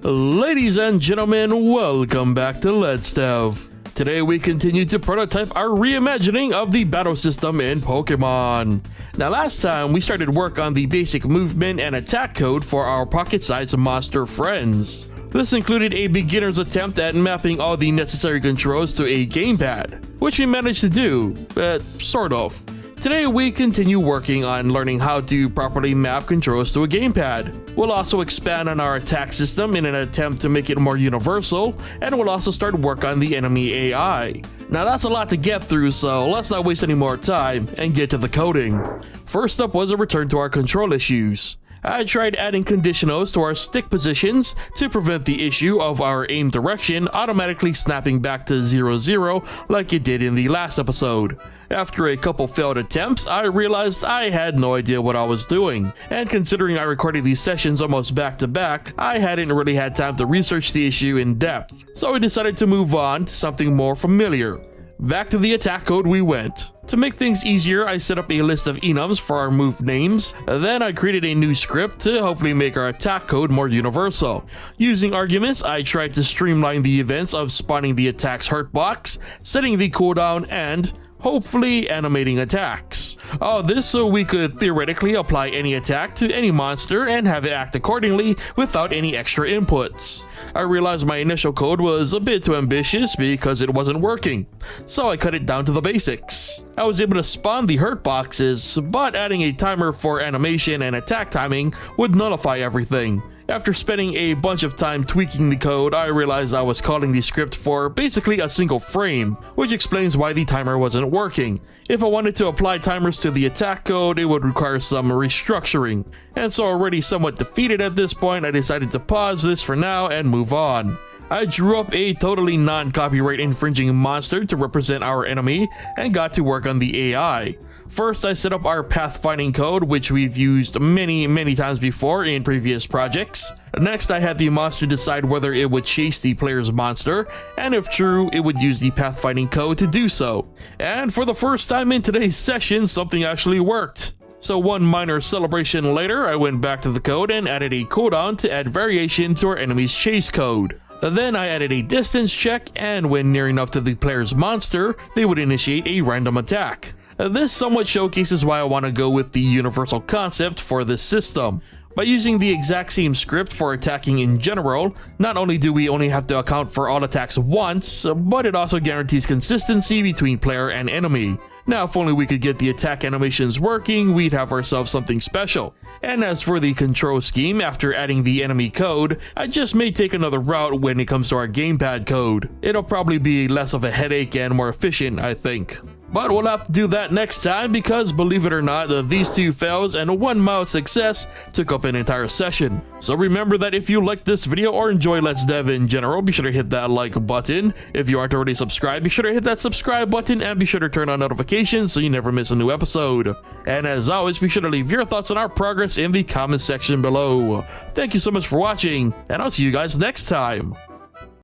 Ladies and gentlemen, welcome back to Let's Dev. Today we continue to prototype our reimagining of the battle system in Pokemon. Now last time we started work on the basic movement and attack code for our pocket-sized monster friends. This included a beginner's attempt at mapping all the necessary controls to a gamepad, which we managed to do, sort of. Today we continue working on learning how to properly map controls to a gamepad. We'll also expand on our attack system in an attempt to make it more universal, and we'll also start work on the enemy AI. Now that's a lot to get through, so let's not waste any more time and get to the coding. First up was a return to our control issues. I tried adding conditionals to our stick positions to prevent the issue of our aim direction automatically snapping back to 0-0 like it did in the last episode. After a couple failed attempts, I realized I had no idea what I was doing, and considering I recorded these sessions almost back to back, I hadn't really had time to research the issue in depth, so I decided to move on to something more familiar. Back to the attack code we went. To make things easier, I set up a list of enums for our move names, then I created a new script to hopefully make our attack code more universal. Using arguments, I tried to streamline the events of spawning the attack's hurt box, setting the cooldown, and hopefully animating attacks. All this so we could theoretically apply any attack to any monster and have it act accordingly without any extra inputs. I realized my initial code was a bit too ambitious because it wasn't working, so I cut it down to the basics. I was able to spawn the hurt boxes, but adding a timer for animation and attack timing would nullify everything. After spending a bunch of time tweaking the code, I realized I was calling the script for basically a single frame, which explains why the timer wasn't working. If I wanted to apply timers to the attack code, it would require some restructuring. And so already somewhat defeated at this point, I decided to pause this for now and move on. I drew up a totally non-copyright infringing monster to represent our enemy and got to work on the AI. First, I set up our pathfinding code, which we've used many times before in previous projects. Next, I had the monster decide whether it would chase the player's monster, and if true, it would use the pathfinding code to do so. And for the first time in today's session, something actually worked. So one minor celebration later, I went back to the code and added a cooldown to add variation to our enemy's chase code. Then I added a distance check, and when near enough to the player's monster, they would initiate a random attack. This somewhat showcases why I want to go with the universal concept for this system. By using the exact same script for attacking in general, not only do we only have to account for all attacks once, but it also guarantees consistency between player and enemy. Now if only we could get the attack animations working, we'd have ourselves something special. And as for the control scheme, after adding the enemy code, I just may take another route when it comes to our gamepad code. It'll probably be less of a headache and more efficient, I think. But we'll have to do that next time because, believe it or not, these two fails and one mild success took up an entire session. So remember that if you liked this video or enjoy Let's Dev in general, be sure to hit that like button. If you aren't already subscribed, be sure to hit that subscribe button and be sure to turn on notifications so you never miss a new episode. And as always, be sure to leave your thoughts on our progress in the comment section below. Thank you so much for watching, and I'll see you guys next time.